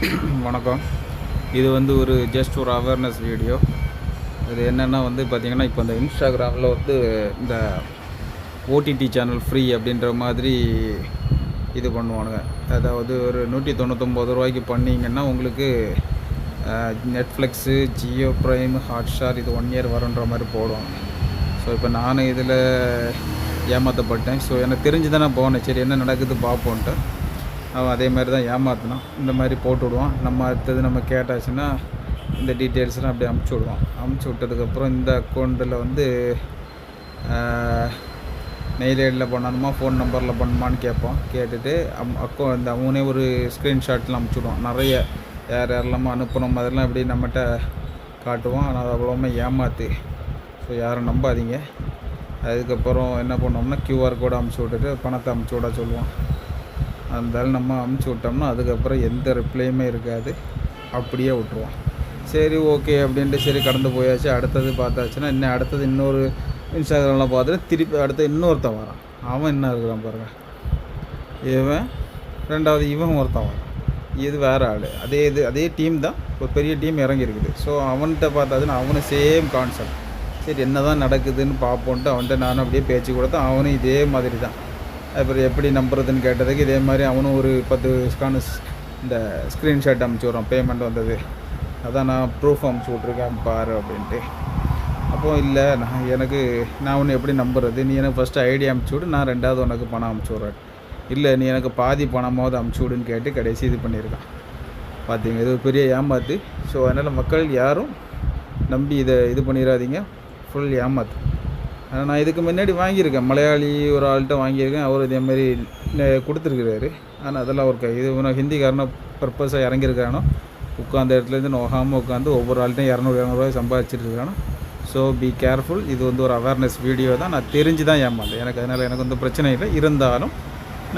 வணக்கம். இது வந்து ஜஸ்ட் ஒரு அவேர்னஸ் வீடியோ. இது என்னென்னா பார்த்திங்கன்னா, இப்போ இந்த இன்ஸ்டாகிராமில் இந்த ஓடிடி சேனல் ஃப்ரீ அப்படின்ற மாதிரி இது பண்ணுவானுங்க. அதாவது ஒரு ₹199 பண்ணிங்கன்னா உங்களுக்கு நெட்ஃப்ளிக்ஸு, ஜியோ ப்ரைம், ஹாட்ஸ்டார் இது 1 இயர் வருன்ற மாதிரி போடுவாங்க. ஸோ இப்போ நானும் இதில் ஏமாற்றப்பட்டேன். ஸோ எனக்கு தெரிஞ்சு தான் நான் போனேன். சரி என்ன நடக்குது பார்ப்போன்ட்டு. அவன் அதே மாதிரி தான் ஏமாற்றினான். இந்த மாதிரி போட்டு விடுவான். நம்ம அடுத்தது நம்ம கேட்டாச்சுன்னா இந்த டீட்டெயில்ஸ்லாம் அப்படியே அமுச்சு விடுவான். அமுச்சு விட்டதுக்கப்புறம் இந்த அக்கௌண்ட்டில் மெயில் ஐடியில் பண்ணணுமா, ஃபோன் நம்பரில் பண்ணணுமான்னு கேட்பான். கேட்டுட்டு இந்த அவனே ஒரு ஸ்க்ரீன்ஷாட்லாம் அமுச்சு விடுவான். நிறைய யார் யாரெல்லாமோ அனுப்பணும் அதெல்லாம் இப்படி நம்மகிட்ட காட்டுவான். ஆனால் அது அவ்வளோவுமே ஏமாற்று. ஸோ யாரும் நம்பாதீங்க. அதுக்கப்புறம் என்ன பண்ணோம்னா கியூஆர் கோடு அமுச்சு விட்டுட்டு பணத்தை அமுச்சு விட சொல்லுவான். இருந்தாலும் நம்ம அமுச்சு விட்டோம்னா அதுக்கப்புறம் எந்த ரிப்ளையுமே இருக்காது. அப்படியே விட்ருவான். சரி ஓகே அப்படின்ட்டு சரி கடந்து போயாச்சு. அடுத்தது பார்த்தாச்சுன்னா அடுத்தது இன்னொரு இன்ஸ்டாகிராமில் பார்த்துட்டு திருப்பி அடுத்து இன்னொருத்தன் வரான். அவன் என்ன இருக்கிறான் பாருங்கள். இவன் ஒருத்தன் வரான். இது வேறு ஆள். அதே டீம் தான். ஒரு பெரிய டீம் இறங்கியிருக்குது. ஸோ அவன்கிட்ட பார்த்தாச்சுன்னா அவனும் சேம் கான்செப்ட். சரி என்ன தான் நடக்குதுன்னு பார்ப்போன்ட்டு அவன்கிட்ட நானும் அப்படியே பேச்சு கொடுத்தேன். அவனும் இதே மாதிரி தான். அப்புறம் எப்படி நம்புறதுன்னு கேட்டதுக்கு இதே மாதிரி அவனும் ஒரு 10 இந்த ஸ்க்ரீன்ஷாட் அமுச்சு விட்றான். பேமெண்ட் வந்தது அதான் நான் ப்ரூஃப் அமுச்சு விட்ருக்கேன் பாரு அப்படின்ட்டு. அப்போது இல்லை நான் ஒன்று எப்படி நம்புறது, நீ எனக்கு ஃபஸ்ட்டு ஐடியா அமுச்சு விடு, நான் 2வது உனக்கு பணம் அமுச்சு விட்றேன். இல்லை நீ எனக்கு பாதி பணமாவது அமுச்சு விடுன்னு கேட்டு கடைசி இது பண்ணியிருக்கான். பார்த்தீங்க, இது ஒரு பெரிய ஏமாத்து. ஸோ அதனால் மக்கள் யாரும் நம்பி இது பண்ணிடாதீங்க. ஃபுல் ஏமாத்து. ஆனால் நான் இதுக்கு முன்னாடி வாங்கியிருக்கேன். மலையாளி ஒரு ஆள்கிட்ட வாங்கியிருக்கேன். அவர் இதேமாரி கொடுத்துருக்குறாரு. ஆனால் அதெல்லாம் ஒரு இது ஹிந்திக்காரனை பர்பஸாக இறங்கியிருக்கானோ உட்காந்த இடத்துலேருந்து நோகாமல் உட்காந்து ஒவ்வொரு ஆள்கிட்டையும் 200 சம்பாதிச்சிட்ருக்கானோ. So be careful. இது ஒரு அவேர்னஸ் வீடியோ தான். நான் தெரிஞ்சு தான் ஏமாந்தேன். அதனால் எனக்கு பிரச்சனை இல்லை. இருந்தாலும்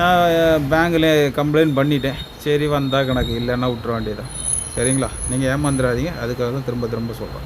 நான் பேங்கில் கம்ப்ளைண்ட் பண்ணிட்டேன். சரி வந்தால் கணக்கு, இல்லைன்னா விட்டுற வேண்டியதான். சரிங்களா? நீங்கள் ஏமாந்துடாதீங்க. அதுக்காக தான் திரும்ப சொல்கிறேன்.